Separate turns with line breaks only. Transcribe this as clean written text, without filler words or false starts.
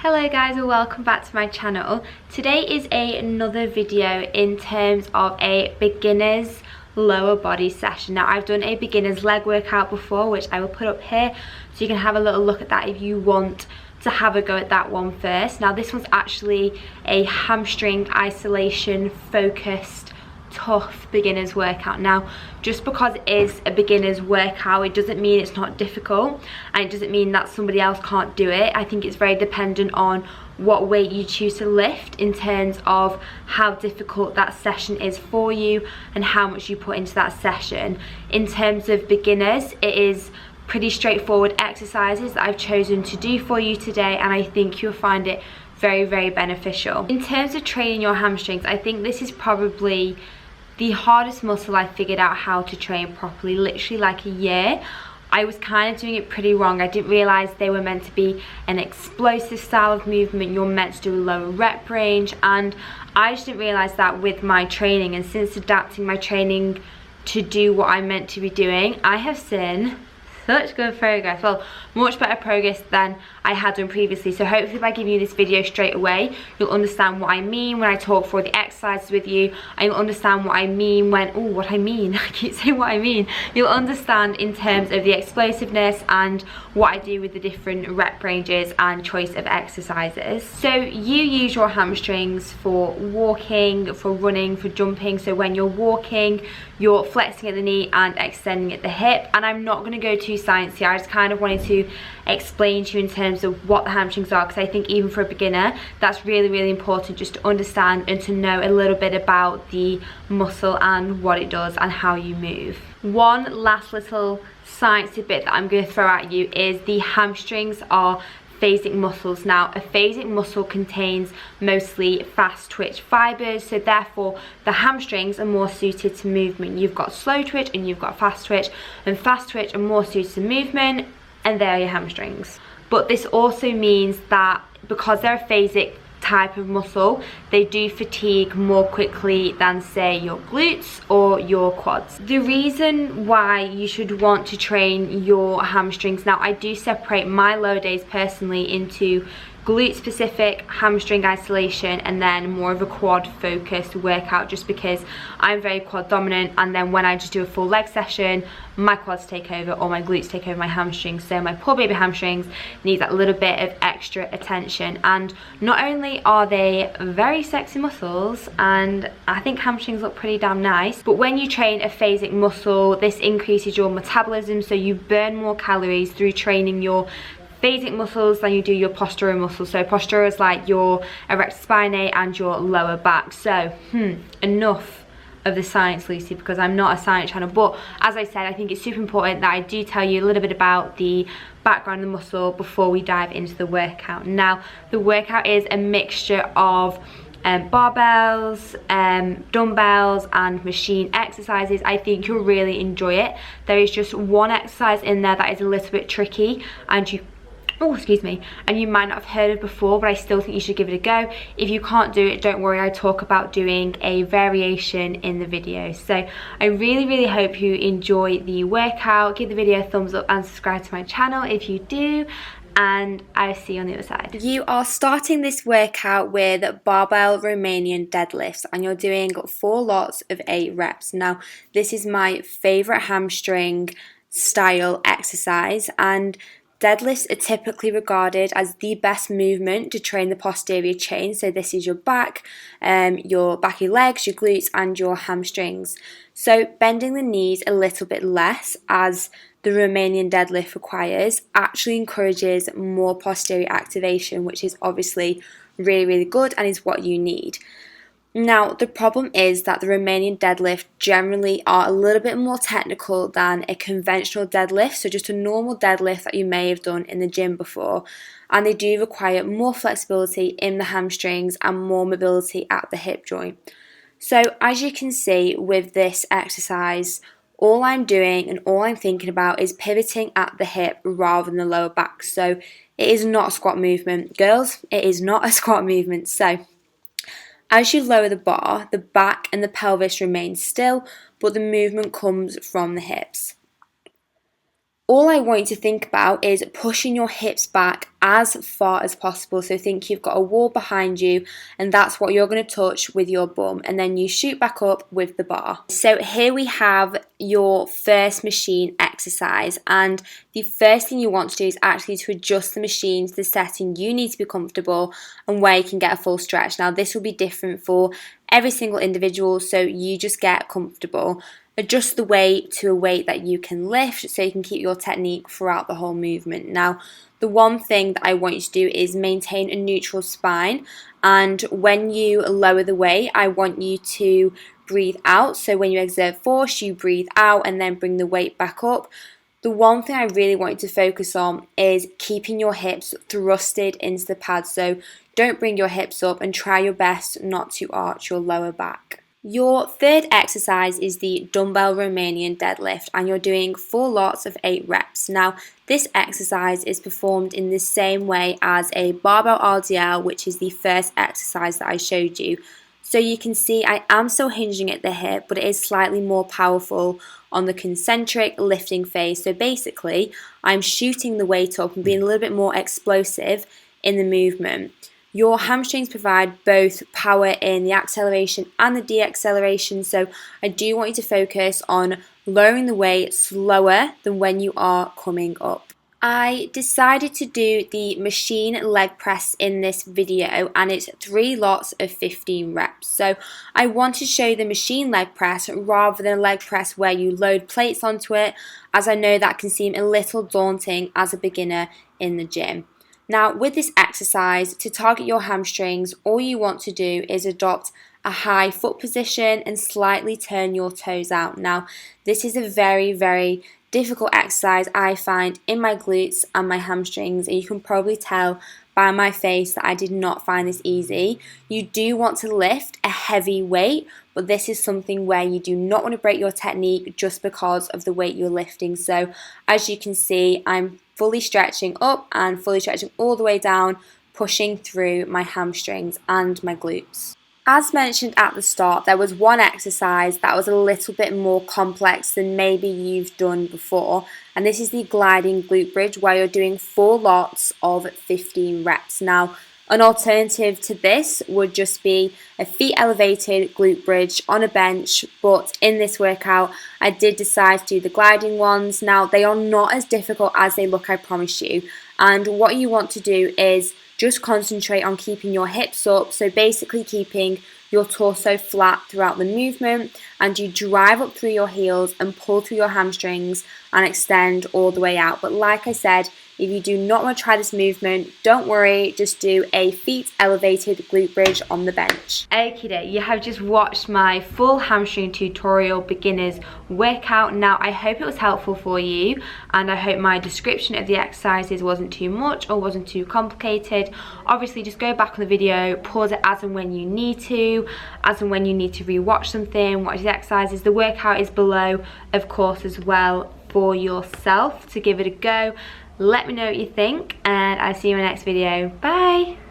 Hello guys and welcome back to my channel. Today is another video in terms of a beginner's lower body session. Now I've done a beginner's leg workout before, which I will put up here so you can have a little look at that if you want to have a go at that one first. Now this one's actually a hamstring isolation focused tough beginner's workout. Now just because it is a beginner's workout, it doesn't mean it's not difficult, and it doesn't mean that somebody else can't do it. I think it's very dependent on what weight you choose to lift in terms of how difficult that session is for you and how much you put into that session. In terms of beginners, it is pretty straightforward exercises that I've chosen to do for you today, and I think you'll find it very beneficial. In terms of training your hamstrings, I think this is probably the hardest muscle I figured out how to train properly, literally like a year. I was kind of doing it pretty wrong. I didn't realise they were meant to be an explosive style of movement. You're meant to do a lower rep range, and I just didn't realise that with my training. And since adapting my training to do what I'm meant to be doing, I have seen such good progress. Well, much better progress than I had done previously. So hopefully by giving you this video straight away, you'll understand what I mean when I talk for the exercises with you, and you'll understand what I mean when, I keep saying what I mean. You'll understand in terms of the explosiveness and what I do with the different rep ranges and choice of exercises. So you use your hamstrings for walking, for running, for jumping. So when you're walking, you're flexing at the knee and extending at the hip. And I'm not going to go too sciencey. I just kind of wanted to explain to you in terms of what the hamstrings are, because I think even for a beginner that's really important, just to understand and to know a little bit about the muscle and what it does and how you move. One last little sciencey bit that I'm going to throw at you is the hamstrings are phasic muscles. Now a phasic muscle contains mostly fast twitch fibers, so therefore the hamstrings are more suited to movement. You've got slow twitch and you've got fast twitch, and fast twitch are more suited to movement, and they're your hamstrings. But this also means that because they're a phasic type of muscle, they do fatigue more quickly than say your glutes or your quads. The reason why you should want to train your hamstrings, now I do separate my lower days personally into glute specific, hamstring isolation, and then more of a quad focused workout, just because I'm very quad dominant, and then when I just do a full leg session, my quads take over or my glutes take over my hamstrings. So my poor baby hamstrings need that little bit of extra attention. And not only are they very sexy muscles, and I think hamstrings look pretty damn nice, but when you train a phasic muscle, this increases your metabolism, so you burn more calories through training your phasic muscles than you do your postural muscles. So postural is like your erector spinae and your lower back. So enough of the science, Lucy, because I'm not a science channel. But as I said, I think it's super important that I do tell you a little bit about the background of the muscle before we dive into the workout. Now the workout is a mixture of barbells, dumbbells and machine exercises. I think you'll really enjoy it. There is just one exercise in there that is a little bit tricky, and and you might not have heard of before, but I still think you should give it a go. If you can't do it, don't worry, I talk about doing a variation in the video. So I really hope you enjoy the workout. Give the video a thumbs up and subscribe to my channel if you do, and I'll see you on the other side. You are starting this workout with Barbell Romanian deadlifts, and you're doing 4 lots of 8 reps. Now this is my favorite hamstring style exercise, and deadlifts are typically regarded as the best movement to train the posterior chain. So this is your back of your legs, your glutes and your hamstrings. So bending the knees a little bit less, as the Romanian deadlift requires, actually encourages more posterior activation, which is obviously really good and is what you need. Now the problem is that the Romanian deadlift generally are a little bit more technical than a conventional deadlift, so just a normal deadlift that you may have done in the gym before, and they do require more flexibility in the hamstrings and more mobility at the hip joint. So as you can see with this exercise, all I'm doing and all I'm thinking about is pivoting at the hip rather than the lower back. So it is not a squat movement, girls, it is not a squat movement. So as you lower the bar, the back and the pelvis remain still, but the movement comes from the hips. All I want you to think about is pushing your hips back as far as possible. So think you've got a wall behind you and that's what you're going to touch with your bum, and then you shoot back up with the bar. So here we have your first machine exercise, and the first thing you want to do is actually to adjust the machine to the setting you need to be comfortable and where you can get a full stretch. Now this will be different for every single individual, so you just get comfortable. Adjust the weight to a weight that you can lift so you can keep your technique throughout the whole movement. Now, the one thing that I want you to do is maintain a neutral spine, and when you lower the weight, I want you to breathe out. So when you exert force, you breathe out and then bring the weight back up. The one thing I really want you to focus on is keeping your hips thrusted into the pad. So don't bring your hips up and try your best not to arch your lower back. Your third exercise is the Dumbbell Romanian Deadlift, and you're doing 4 lots of 8 reps. Now, this exercise is performed in the same way as a barbell RDL, which is the first exercise that I showed you. So you can see I am still hinging at the hip, but it is slightly more powerful on the concentric lifting phase. So basically, I'm shooting the weight up and being a little bit more explosive in the movement. Your hamstrings provide both power in the acceleration and the deceleration, so I do want you to focus on lowering the weight slower than when you are coming up. I decided to do the machine leg press in this video, and it's 3 lots of 15 reps. So I want to show the machine leg press rather than a leg press where you load plates onto it, as I know that can seem a little daunting as a beginner in the gym. Now, with this exercise, to target your hamstrings, all you want to do is adopt a high foot position and slightly turn your toes out. Now, this is a very, very difficult exercise I find in my glutes and my hamstrings, and you can probably tell by my face that I did not find this easy. You do want to lift a heavy weight, but this is something where you do not want to break your technique just because of the weight you're lifting. So as you can see, I'm fully stretching up and fully stretching all the way down, pushing through my hamstrings and my glutes. As mentioned at the start, there was one exercise that was a little bit more complex than maybe you've done before, and this is the gliding glute bridge, where you're doing 4 lots of 15 reps. Now, an alternative to this would just be a feet elevated glute bridge on a bench, but in this workout I did decide to do the gliding ones. Now, they are not as difficult as they look, I promise you, and what you want to do is just concentrate on keeping your hips up, so basically keeping your torso flat throughout the movement, and you drive up through your heels and pull through your hamstrings and extend all the way out. But like I said, if you do not want to try this movement, don't worry, just do a feet elevated glute bridge on the bench. Okay, you have just watched my full hamstring tutorial beginners workout. Now, I hope it was helpful for you, and I hope my description of the exercises wasn't too much or wasn't too complicated. Obviously, just go back on the video, pause it as and when you need to, as and when you need to rewatch something, watch the exercises. The workout is below, of course, as well for yourself to give it a go. Let me know what you think, and I'll see you in my next video. Bye!